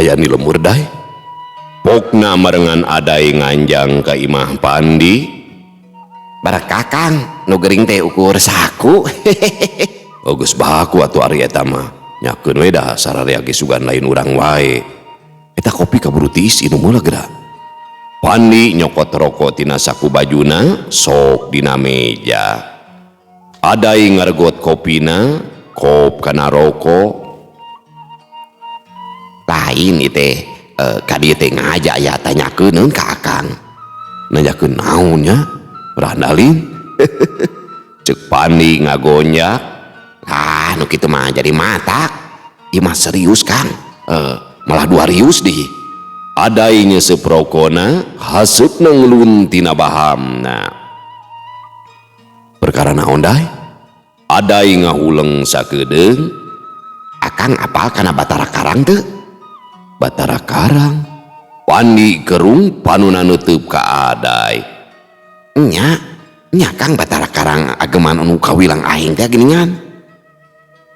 aya ni lemur dai. Pokna marengan adai nganjang ka imah Pandi. Barak kakang nu gering teh ukur saku. Geus baku atuh ari eta mah. Nyakeun we da sararea ge sugan lain urang wae. Eta kopi kaburu tiis inu meula geura. Pandi nyokot rokok tina saku bajuna sok dina meja. Adai ngaregot kopina, kop kana rokok. Lain teh kadieu teh ngajak aya tanyakeun naon ka akang. Nanyakeun naon nya? Randalin. Cek Pandi ngagonjak. Nu kitu mah jadi matak. Ieu mah serius Kang. Malah 2 rius di. Adai nyesep rokona, hasupna ngelun tina bahamna. Perkara naon dai? Adai ngahuleng sakedeung. Akang apal kana Batara Karang teu? Batara Karang? Pandi kerung panuna neuteub ka Adai. Nya Kang Batara Karang ageman anu kawilang aing teh geuningan.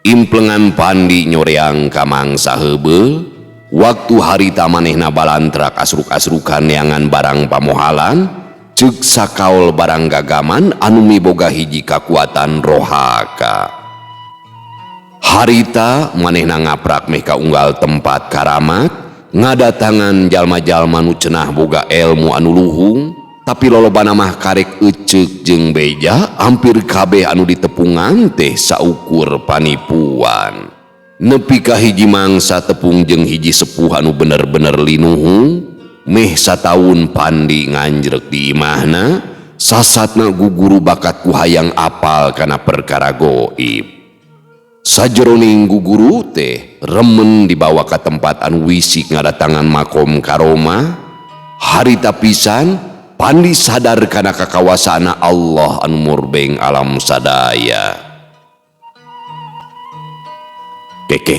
Implengan Pandi nyoreang ka mangsa heubeul. Waktu harita manehna balantrak asruk-asrukan neangan barang pamohalan, ceuk sakaol barang gagaman anu miboga hiji kakuatan rohaka. Harita manehna ngaprak meh ka unggal tempat karamat, ngadatangan jalma-jalma nu cenah boga elmu anu luhung, tapi lolobana mah karek eceuk jeung beja, hampir kabeh anu ditepungan teh saukur panipuan. Nepi ka hiji mangsa tepung jeung hiji sepuh anu bener-bener linuhung, meh sataun Pandi nganjrek di imahna, sasatna guguru bakat ku hayang apal kana perkara goib. Sajroning guguru teh remen dibawa ka tempat anu wisik ngadatangan makom karoma. Harita pisan Pandi sadar kana kakawasaana Allah anu murbeng alam sadaya. Keke,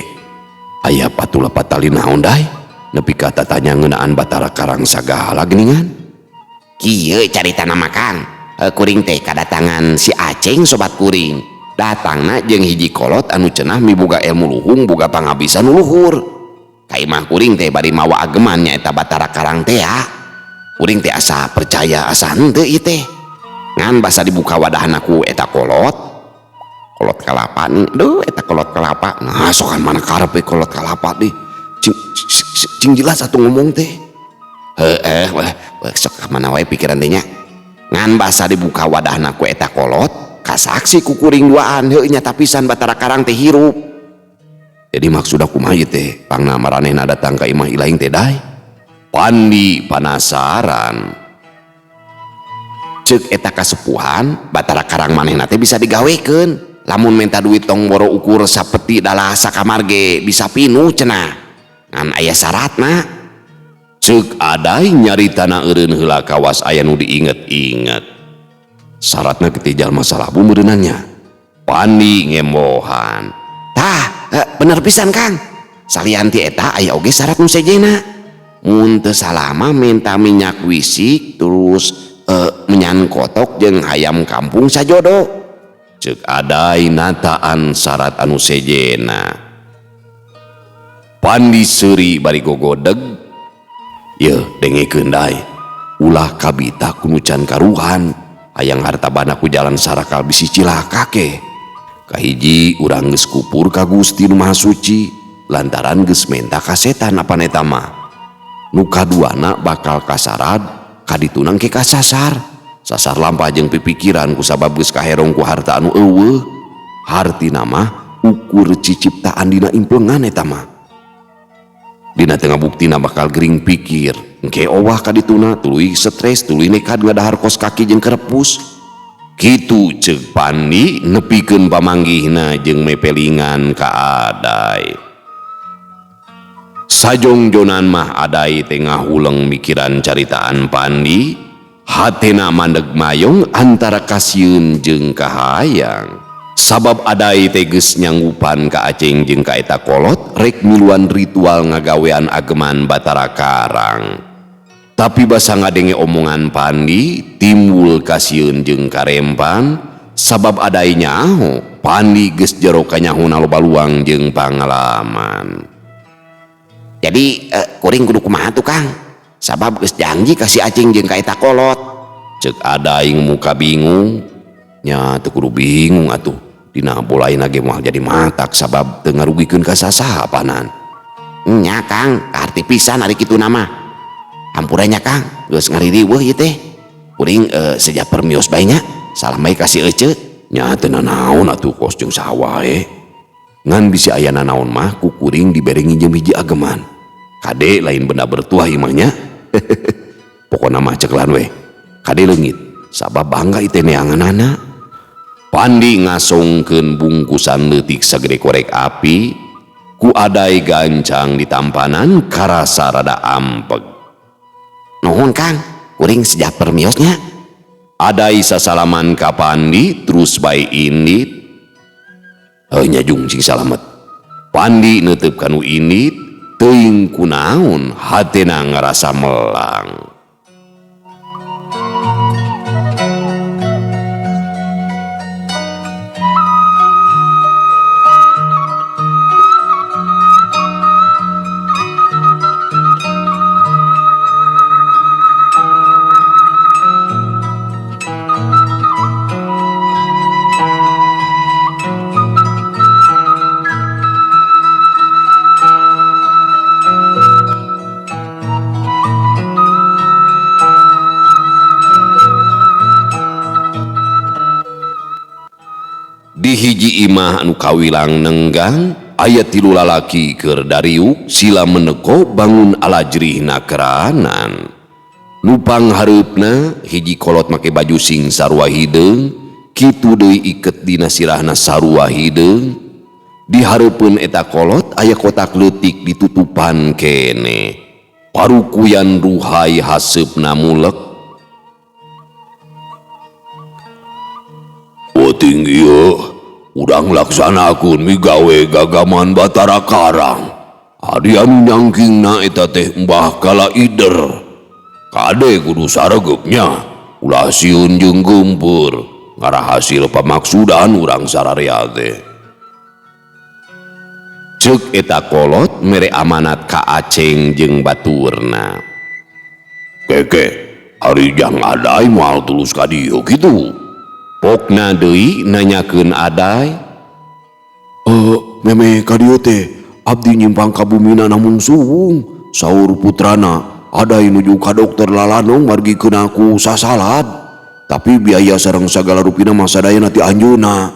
aya patula patali naon dai? Nepi ka tatanya ngeunaan Batara Karang sagala geuningan. Kieu carita nama Kang. Kuring teh kadatangan si Aceng sobat kuring. Datangna jeung hiji kolot anu cenah miboga ilmu luhung boga pangabisan nu luhur. Ka imah kuring teh bari mawa ageman nya eta Batara Karang teh ya. Kuring teh asa percaya asa henteu ieu teh. Ngan basa dibuka wadahna ku eta kolot kelapa nih, eta kolot kelapa. Nah sokan mana karepe kolot kelapa deh. Cing jelas atuh ngomong teh. Sok mana wae pikiran teh nya. Ngan basa dibuka wadahna ku eta kolot, kasaksi ku kuring duaan heuh nya tapisan Batara Karang teh hirup. Jadi maksud aku mah ieu teh, pangna maranehna datang ka imah ilaing teh dai. Pandi panasaran. Ceuk eta kasepuhan, Batara Karang manehna teh bisa digawekeun. Lamun minta duit tong boro ukur sapeti dalah sakamar ge bisa pinuh cenah. Ngan aya syaratna. Ceuk Adai nyaritana eureun heula kawas aya nu diinget-inget. Syaratna kitu jalma salabu meureunannya. Pandi ngembohan. Tah, bener pisan Kang. Salian ti eta aya oge syarat nu sejena. Mun teu salama minta minyak wisik terus menyan kotok jeung hayam kampung sajodo. Ceuk Adai nataan syarat anu sejena. Pandi seuri bari gogodeg. Yeuh dengekeun dai. Ulah kabita ku nu can karuhan. Hayang hartabana ku jalan sarakal bisi cilaka ke. Kahiji urang geus kupur ka Gusti nu Maha Suci lantaran geus menta ka setan apa eta mah. Nu kaduana bakal kasarad kaditunang ke kasasar. Sasar lampah jeung pipikiran ku sabab geus kaherong ku harta anu eueuh. Hartina mah ukur ciciptaan dina implengan eta mah. Dina teu ngabuktina bakal gering pikir, engke owah kadituna tuluy stres, tuluy nekat ngadahar kos kaki jeung kerepus. Kitu ceuk Pandi nepikeun pamanggihna jeung mepelingan ka Adai. Sajongjonan mah Adai teh ngahuleng mikiran caritaan Pandi. Hatena mandeg mayong antara kasieun jeung kahayang. Sabab Adai teh geus nyanggupan ka Aceng jeung ka eta kolot rek miluan ritual ngagawean ageman Batara Karang. Tapi basa ngadenge omongan Pandi timbul kasieun jeung karempan sabab Adai nyaho Pandi geus jero ka nyahona loba luang jeung pangalaman. Jadi kuring kudu kumaha tuh Kang, sabab geus janji kasih acing jeung ka eta kolot. Cek Adaing muka bingung, nya teu kudu bingung atuh, dina bolaina ge moal jadi matak sabab teu ngarugikeun ka sasahapanan. Nya Kang, arti pisan ari kitu nama. Hampuranya Kang, geus ngaririweuh ieu teh. Kuring sejak permios bae nya, salam bae kasih ece. Nya teu nanaon atuh kos jeung saha wae. Ngan bisi aya nanaon mah ku kuring diberengi jeung hiji ageman. Kade lain benda bertuah imahnya. Pokona mah ceklan we. Kade leungit, sabab bangga ite neanganana. Pandi ngasongkeun bungkusan leutik sagede korek api, ku Aday gancang di tampanan karasa rada ampeg. Nuhun Kang, kuring sejak permiosnya. Aday sasalaman ka Pandi terus bae indit. Heunya jung sing salamet. Pandi neuteub kanu indit, teuing kunaon hatena ngarasa melang. Di hiji imah anu kawilang nenggang aya 3 lalaki keur dariuk sila meneko bangun alajrihna keraanan. Nupang hareupna hiji kolot make baju sing sarua hideung, kitu deui iket dina sirahna sarua hideung. Di hareupeun eta kolot aya kotak leutik ditutupan kene. Parukuyan ruhai haseupna mulek. Poting ieu udang laksanakeun migawe gagaman Batara Karang. Ari anu nyangkingna eta teh Mbah Kala Ider. Kade kudu saregepnya, ulah sieun jeung geumpeur, ngarahasil pamaksudan urang sararea teh. Ceuk eta kolot mere amanat ka Aceng jeung baturna. Keke, ari jang Aday moal tulus ka dieu kitu. Pokna deui nanyakeun Aday. Meme ka dieu teh abdi nyimpang ka bumina namun suwung, saur putrana. Aday nuju ka dokter lalanong margikeun aku sasalad. Tapi biaya sareng sagala rupina mah sadayana ti anjeunna.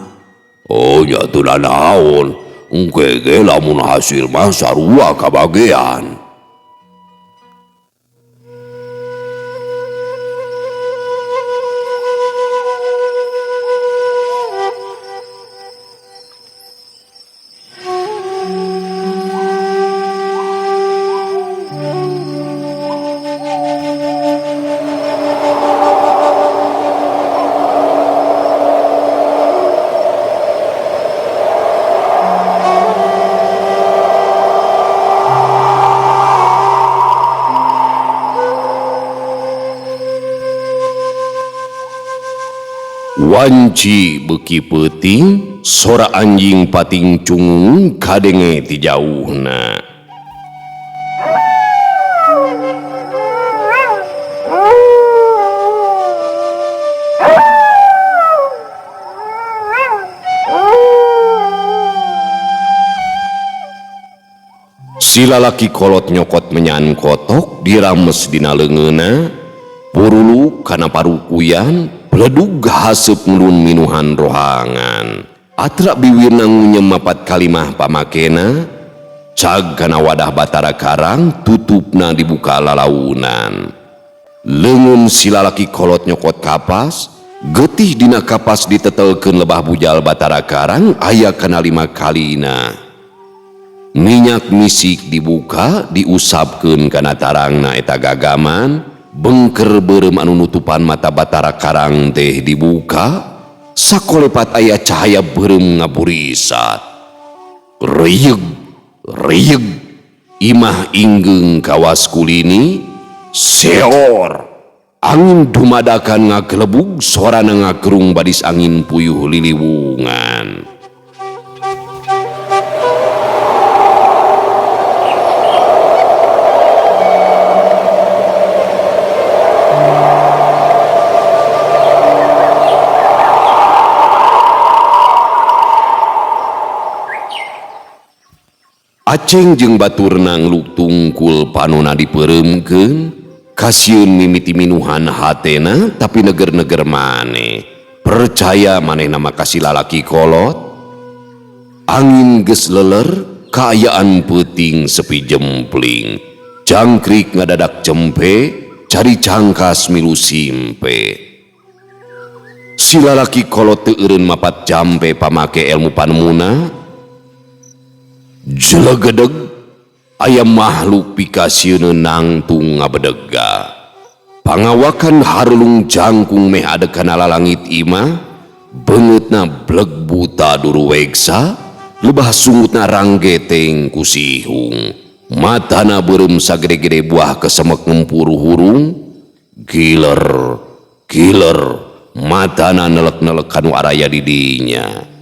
Oh nya teu nanaon, engke ge lamun hasil mah sarua kabagean. Wanci beuki peuting, sora anjing pating cungung kadenge ti jauhna. Si lalaki kolot nyokot menyan kotok dirames dina leungeunna, purulu kana parukuyan peledug haseup ngulun minuhan rohangan. Atra biwirna ngunyem 4 kalimah pamakena, cag kana wadah Batara Karang tutupna dibuka lalaunan. Leungeun si lalaki kolot nyokot kapas, getih dina kapas ditetelkeun lebah bujal Batara Karang aya kana 5 kalina. Minyak misik dibuka diusapkeun kana tarangna eta gagaman. Bengker beureum anu nutupan mata Batara Karang teh dibuka, sakolepat aya cahaya beureum ngaburisat. Reyeg, reyeg, imah inggeung kawas kulini, seor. Angin dumadakan ngagelebug, sorana ngagerung badis angin puyuh liliwungan. Aceng jeung baturna ngluk tungkul panona dipereumkeun, kasieun mimiti minuhan hatena tapi neger-neger maneh. Percaya manehna makasih lalaki kolot. Angin geus leler, kaayaan peuting sepi jempling. Jangkrik ngadadak cempe, cari cangkas milu simpe. Si lalaki kolot teu eureun mapat jampe pamake elmu panemuna. Jelegedeg aya makhluk pikasieun nangtung ngabedega. Pangawakan harlung jangkung meh adeg kana lalangit imah, beungeutna bleg buta duru wegsa, lebah sungutna ranggeteng ku sihung. Matana beureum sagede-gede buah kesemek ngempuru hurung. Giler, giler, matana nelek-nelek kanu araya di dinya.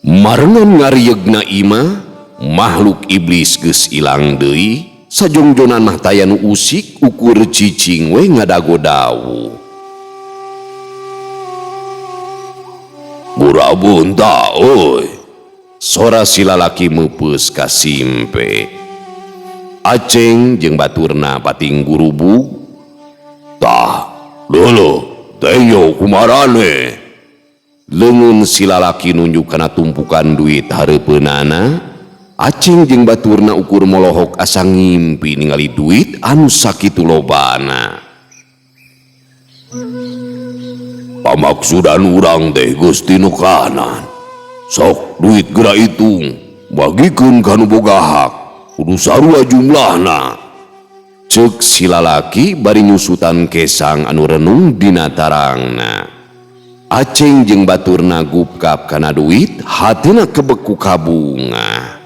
Marengan ngariegna imah, makhluk iblis geus ilang deui, sajongjonan mah tayanu usik ukur cicing we ngadago dawu. Burabun ta oi, sora si lalaki meupeus ka simpe. Aceng jeung baturna pating gurubu. Tah, leuleuk, teyo kumarane. Leungeun si lalaki nunjuk kana tumpukan duit hareupeunana. Aceng jeung baturna ukur molohok asa ngimpi ningali duit anu sakitu lobana. Pamaksudan urang teh geus tinu kanan. Sok duit geura hitung, bagikeun kanu boga hak, kudu sarua jumlahna. Ceuk si lalaki bari nyusutan kesang anu renung dina tarangna. Aceng jeung baturna gupkap kana duit, hateuna kebeku kabunga.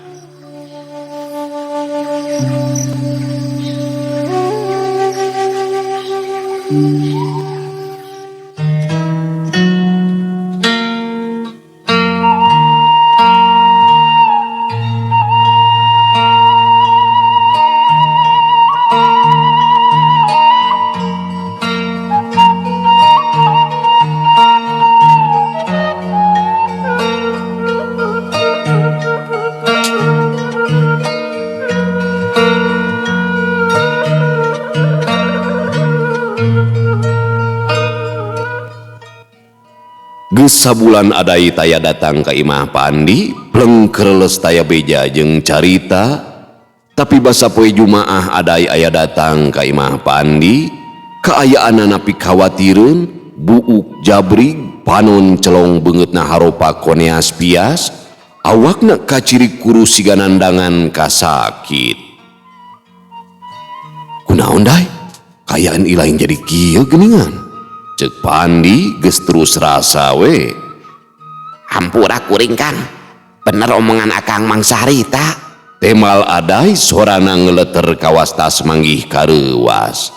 Geus sabulan adai taya datang ka imah Pandi, plengker les taya beja jeung carita. Tapi basa poe Jumaah adai aya datang ka imah Pandi, kaayaanna napi khawatireun, buuk jabrig, panon celong beungeutna haropa koneas pias, awakna kacirik kurus siga nandangan kasakit. Kunaon dai? Kayaan ilaing jadi kieu geuningan. Cek Pandi geus terus rasa we. Hampura kuring Kang, bener omongan akang mangsa harita. Temal adai sorana ngeleter kawastas manggih kareuwas.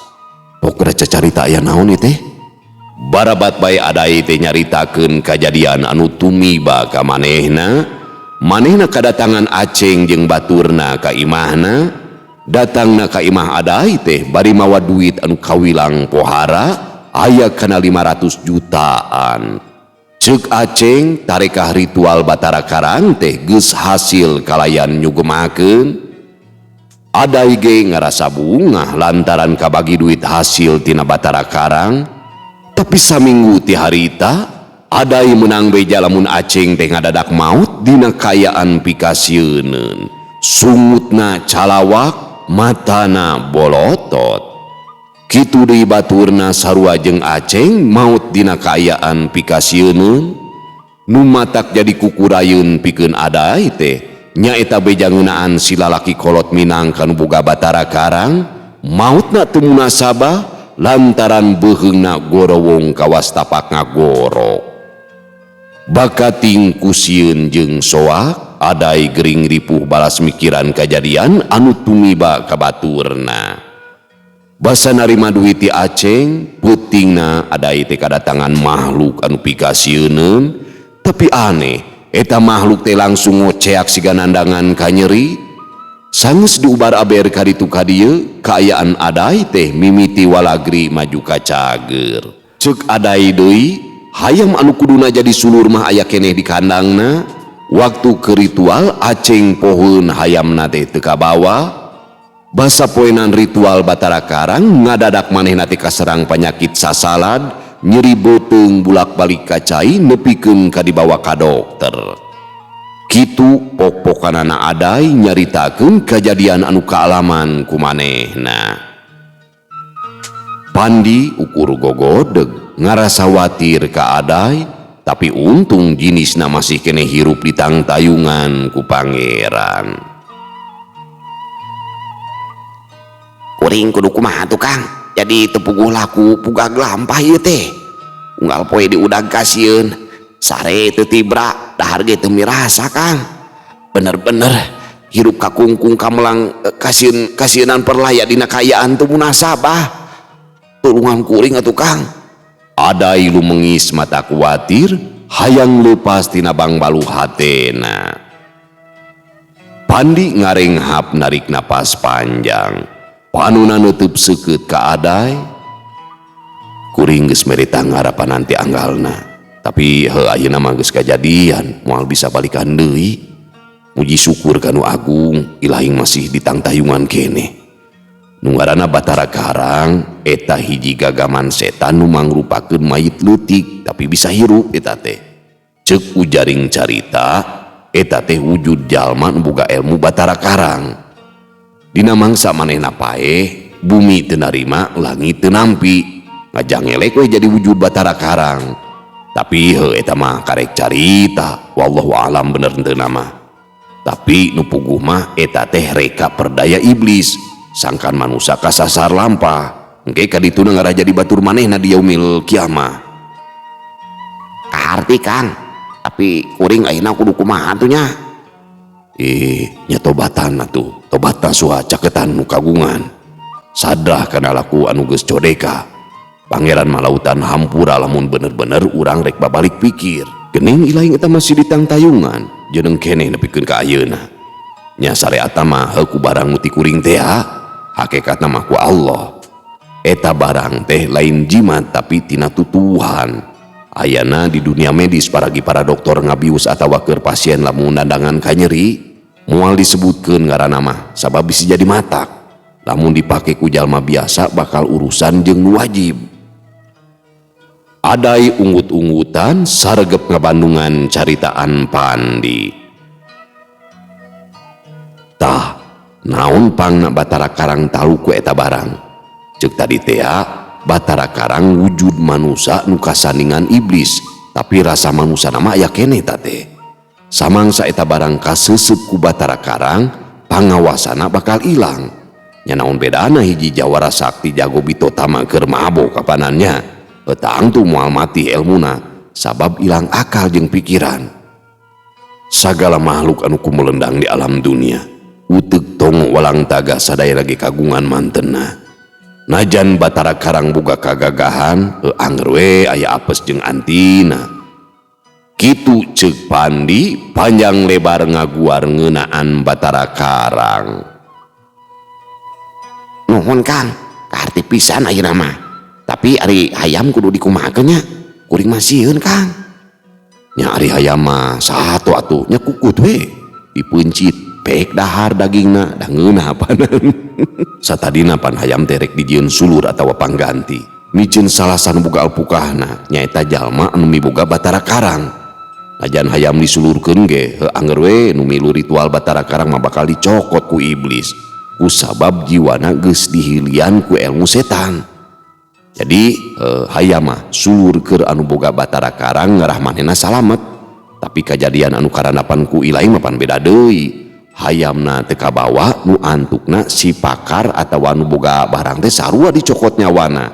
Pokra cacarita aya naon ieu teh? Barabat bae adai teh nyaritakeun kajadian anu tumiba ka manehna. Manehna kadatangan Aceng jeung baturna ka imahna. Datangna ka imah adai teh bari mawa duit anu kawilang pohara. Aya kana 500 jutaan. Ceuk Aceng tarekah ritual Batara Karang teh geus hasil kalayan nyugemakeun. Adai ge ngarasa bungah lantaran kabagi duit hasil tina Batara Karang. Tapi saminggu ti harita adai menang beja lamun Aceng teh ngadadak maut dina kayaan pikasieun. Sungutna calawak, matana bolotot. Kitu deui baturna sarua jeung Aceng maut dina kaayaan pikasieun. Nu matak jadi kukurayeun pikeun adai teh nyaeta beja ngeunaan si lalaki kolot minang kanu boga Batara Karang. Mautna teu munasabah lantaran beuheungna gorowong kawas tapak ngagoro. Bakating kusieun jeung soak adai gering ripuh balas mikiran kajadian anu tumiba ka baturna. Basa narima duit ti Aceng, peutingna adai teh kadatangan makhluk anu pikasieun. Tapi aneh, eta makhluk teh langsung ngoceak siga nandangan ka nyeri. Sanggeus diubar aber ka ditu ka dieu, kaayaan adai teh mimiti walagri maju ka cager. Ceuk adai deui, hayam anu kuduna jadi sulur mah aya keneh di kandangna. waktu ke ritual aceng pohon hayamna teh teu kabawa. Basa poenan ritual Batara Karang ngadadak manehna teh kaserang penyakit sasalad, nyeri beuteung bulak-balik kacai nepikeun ka dibawa ka dokter. Kitu pok-pokanana Aday nyaritakeun kajadian anu kaalaman ku manehna. Pandi ukur gogodeg ngarasa watir ka Aday, tapi untung jinisna masih kene hirup di tangtayungan ku pangeran. Kuring kudu kumaha tuh Kang, jadi tepuguh laku pugag lampah ieu teh. Unggal poe diudag kasieun, sare teu tibra, dahar ge teu mirasa Kang. Bener-bener hirup kakungkung kamelang kasieun perlaya dina kayaan teu munasabah. Tulungan kuring atuh Kang. Aday lumengis mata kuatir, hayang leupas tina bangbalu hatena. Pandi ngarenghap narik napas panjang. Panuna neutup seukeut ka Aday. Kuring geus merita ngarapan nanti anggalna, tapi heuh ayeuna mah geus kajadian, moal bisa balikan deui. Muji syukur kanu agung, ilahing masih di tangtayungan kene. Nu ngaranna Batara Karang eta hiji gagaman setan nu mangrupakeun mayit leutik tapi bisa hirup eta teh. Ceuk ujaring carita eta teh wujud jalma nu boga ilmu Batara Karang. Dina mangsa manehna paeh, bumi teu narima, langit teu nampi, ngajangelek we jadi wujud Batara Karang. Tapi heuh eta mah karek carita, wallahu alam bener teu nama. Tapi nu puguh mah eta teh reka perdaya iblis, sangkan manusia kasasar lampah, engke ka ditu ngara jadi batur manehna di yaumil kiamah. Kaharti Kang, tapi kuring ayeuna kudu kumaha atuh nya? Nya tobatan atuh, tobatan suha caketan nu kagungan. Sadrah kana laku anu geus codeka. Pangeran malautan hampura lamun bener-bener urang rek babalik pikir. Geuning ilahing eta masih di tangtayungan, jeung keneh nepikeun ka ayeuna. Nya sareatna mah heuh ku barang nu ti kuring teh, hakikatna mah ku Allah. Eta barang teh lain jimat tapi tina tutuhan. Ayana di dunia medis paragi para dokter ngabius atawa keur pasien lamun nandangan ka nyeri, moal disebutkeun ngaranna mah sabab bisa jadi matak. Lamun dipake ku jalma biasa bakal urusan jeung nu wajib. Aday unggut-unggutan saregep ngabandungan caritaan Pandi. Tah, naon pangna Batara Karang tahu ku eta barang? Ceuk tadi teh Batara Karang wujud manusia nu kasandingan iblis, tapi rasa manusia nama aya keneh teh. Samangsa eta barang kaseuseuk ku Batara Karang, pangawasana bakal ilang. Nya naon bedana hiji jawara sakti jago bitotama keur mabok kapanannya, eutang tu moal mati elmuna, sabab ilang akal jeung pikiran. Sagala makhluk anu kumelendang di alam dunia, uteuk tongo walang taga sadaya lagi kagungan mantenna. Najan Batara Karang boga kagagahan, angger we aya apes jeung antina. Kitu ceuk Pandi panjang lebar ngaguar ngeunaan Batara Karang. Nuhun Kang, kaharti pisan ayeuna mah. Tapi ari hayam kudu dikumahakeun nya, kuring mah sieun Kang. Nya ari hayam mah sato atuh nya kukut we, dipencit pek dahar dagingna da ngeunah panan. Satadina pan hayam terek dijieun sulur atawa pangganti. Micin salasan boga alpukahna nyaeta jalma anu miboga Batara Karang. Najan hayam disulurkeun ge, heuh angger we nu milu ritual Batara Karang mah bakal dicokot ku iblis. Ku sabab jiwana geus dihilian ku ilmu setan. Jadi hayam mah sulur keur anu boga Batara Karang ngarah manehna salamet. Tapi kajadian anu karanapan ku ilaing mah pan beda deui. Hayamna teu kabawa nu antukna si pakar atawa nu boga barang teh sarua dicokot nyawana.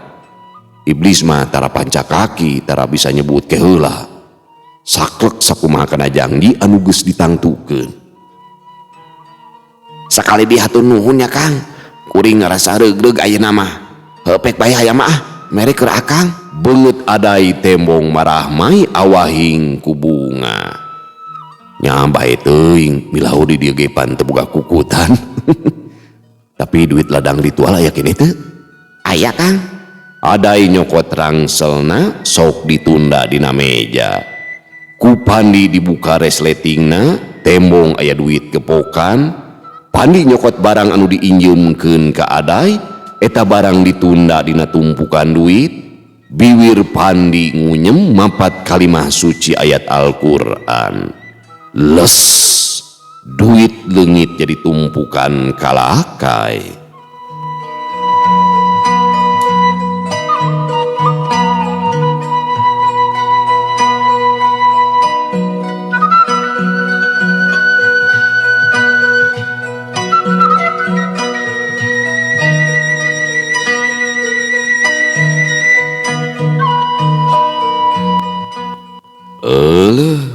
Iblis mah tara panca kaki, tara bisa nyebut ke heula. Saklek sakumaha kana janji anu geus ditangtukeun. Sakali dihatur nuhun ya Kang, kuring ngarasa regreg ayeuna mah. Heuh pek bae hayam mah, mere keur akang. Beungeut Aday tembong marah mai awahing ku bunga. Nya bae teuing milau di dieu ge pan teu boga kukutan. Tapi duit ladang ritual aya keneh teu? Aya Kang. Aday nyokot rangselna sok ditunda dina meja. ku Pandi dibuka resletingna, tembong aya duit gepokan. Pandi nyokot barang anu diinjemkeun ka Aday, eta barang ditunda dina tumpukan duit. Biwir Pandi ngunyem mapat kalimah suci ayat Al-Qur'an. Les, duit leungit jadi tumpukan kalakai.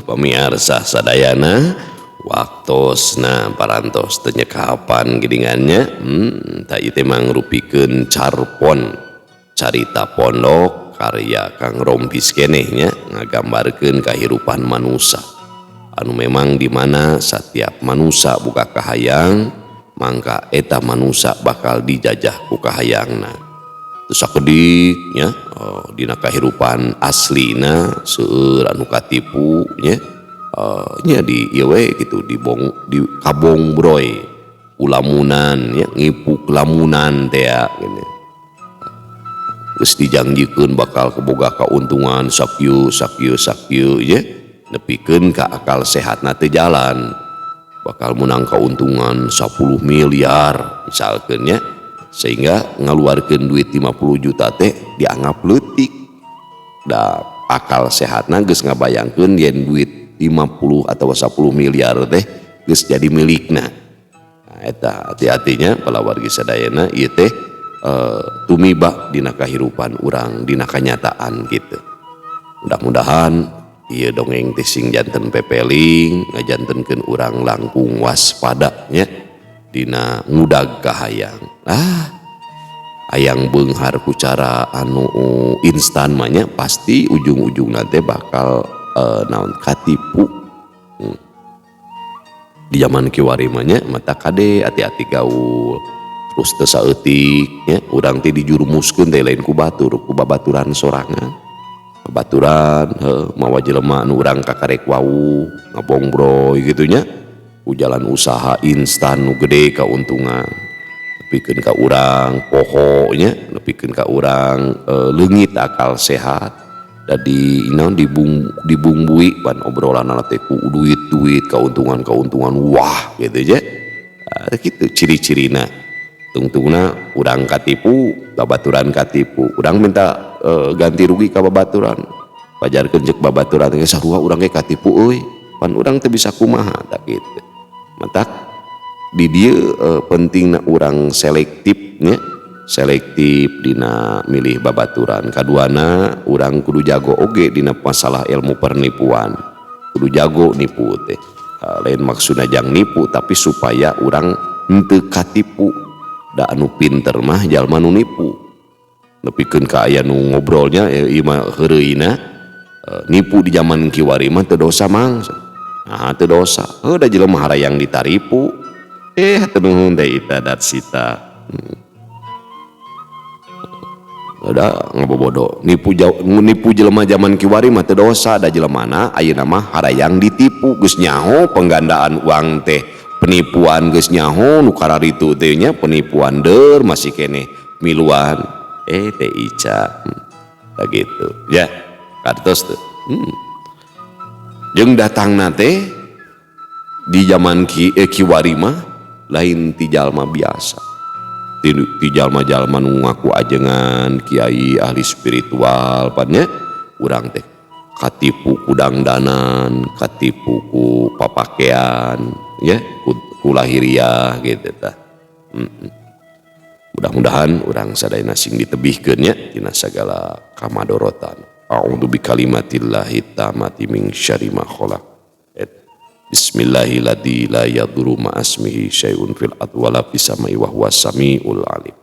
Pamirsa sadayana, waktosna parantos teu nyekapan gidingannya. Tak ieu teh mangrupikeun carpon carita pondok karya Kang Rompis kenehnya ngagambarkeun kahirupan manusia anu memang dimana setiap manusia buka kahayang mangka eta manusia bakal dijajah ku kahayangna. Terus sakedik nya dina kahirupan aslina seueur anu katipu nya nya di ieu we kitu di kabong broy ulamunan nya ngipuk lamunan teh gini. Geus dijangjikeun bakal keboga kauntungan sakieu nya nepikeun ka akal sehatna teu jalan bakal menang kauntungan 10 miliar misalkeun nya, sehingga ngaluarkeun duit 50 juta teh dianggap leutik. Da akal sehatna geus ngabayangkeun yen duit 50 atau 10 miliar teh geus jadi milikna. Nah, eta hati-hatinya para wargi sadayana ieu teh tumiba dina kahirupan urang dina kanyataan gitu. Mudah-mudahan ieu dongeng teh sing janten pepeling ngajantenkeun urang langkung waspada nya dina ngudag kahayang. Ayang beunghar ku cara anu instan mah nya pasti ujung-ujungna teh bakal naon katipu. Di zaman kiwari mah nya mata kade hati-hati gaul. Terus teu saeutik nya urang teh dijurumuskeun teh lain ku batur, ku babaturan sorangan. Babaturan mawa jelema anu urang kakarek wau ngabongbroy kitu nya. Ku jalan usaha instan nu gede kauntungan. Nepikeun ka urang pohonya, nepikeun ka urang leungit akal sehat. Da dibumbui pan obrolanna teh ku duit kauntungan wah gitu je. Kitu ciri-cirina. Tungtungna urang katipu, babaturan katipu. Urang minta ganti rugi ka babaturan. Pajarkeun ceuk babaturan teh sarua urang ge katipu euy. Pan urang teu bisa kumaha tak kitu. Matak di dieu pentingna urang selektifnya, selektif dina milih babaturan. Kaduana urang kudu jago oge dina masalah ilmu pernipuan. Kudu jago nipu teh. Lain maksudna jang nipu tapi supaya urang henteu katipu. Da anu pinter mah jalma nu nipu. Nepikeun ka aya nu ngobrolnya ieu mah heureuina nipu di zaman kiwari mah teu dosa mang. Nah teu dosa. Da jelema harayang ditaripu. Teu nuhun teh ita dat sita. Da ngabobodo. Nipu jelema zaman kiwari mah teu dosa, da jelemana ayeuna mah harayang ditipu geus nyaho penggandaan uang teh. Penipuan geus nyaho nu kararitu teh nya penipuan deur masih keneh miluan teh Ica. Gitu ya. Kartos teh. Jeung datangna teh di zaman kiwari mah lain ti jalma biasa. Ti jalma-jalma nu ngaku ajengan kiai ahli spiritual pan nya urang teh katipu ku dangdanan, katipu ku papakean ya, ku lahiriah gitu tah. Mudah-mudahan urang sadayana sing ditebihkeun nya tina sagala kamadorotan. A'udzu bikalimatillahi tammati min syarri ma khalaq. Bismillahilladzi la yadurru ma'asmihi syai'un fil ardi wala fis samai wa huwas samiul alim.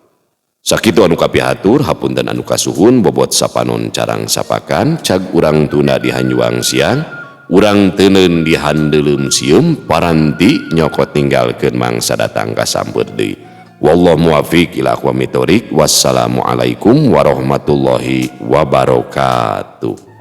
Sakitu anu kapihatur hapunten anu kasuhun bobot sapanon carang sapakan cag urang tunda dihanjuang siang urang teuneun dihandeuleum sieum paranti nyokot ninggalkeun mangsa datang ka sampeur deui. Wallahu muwaffiq ila aqwamit thoriq. Wassalamualaikum warahmatullahi wabarakatuh.